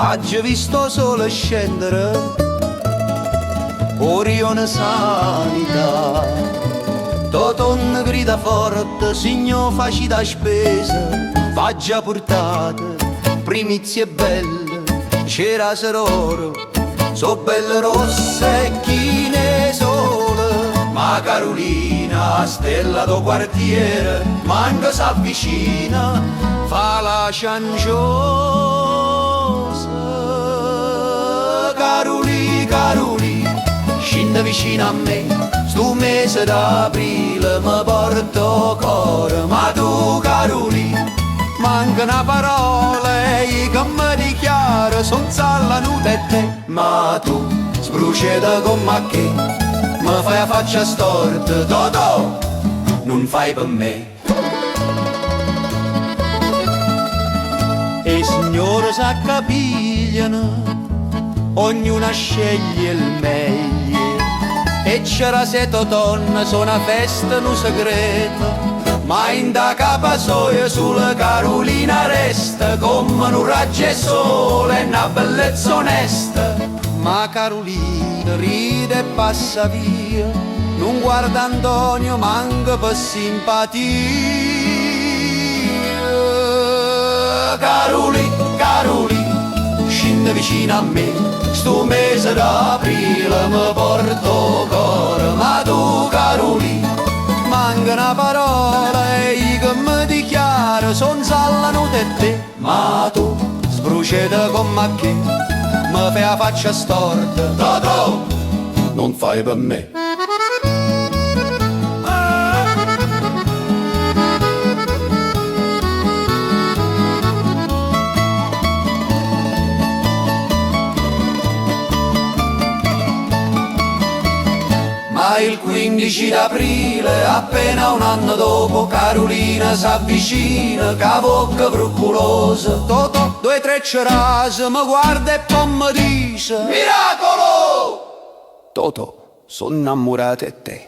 Oggi visto sole scendere Orione sanità, Toton grida forte, signor facci da spesa, vaggia portate, primizie belle, c'era seroro, so belle rosse e chine sole. Ma Carolina, stella do quartiere, manca s'avvicina, fa la cianciosa. Caroli, Caroli, scende vicino a me, stu mese d'aprile mi porto cuore. Ma tu, Caroli, manca una parola e che mi dichiara, son zalla nuda e te. Ma tu, sbruciata con me che, mi fai a faccia storta, Totò, non fai per me. E signore s'accapigliano, ognuna sceglie il meglio, e c'era se Totonna, so una festa, un segreto, ma in da capa soia sulla Carolina resta, come un raggio e sole e una bellezza onesta. Ma Carolina ride e passa via, non guarda Antonio, manca per simpatia. Caroli, Caroli, scende vicino a me, sto mese d'aprile mi porto cuore. Ma tu, Caroli, manca una parola e io che mi dichiaro, son zalla nuda e te. Ma tu, sbruciata con me che, mi fai la faccia storta, Totò, non fai per me. Ma il 15 d'aprile, appena un anno dopo, Carolina s'avvicina, ca bocca bruculosa. Totò, 2 3 cerase, mi guarda e poi mi dice: miracolo! Totò, sono innamorata di te.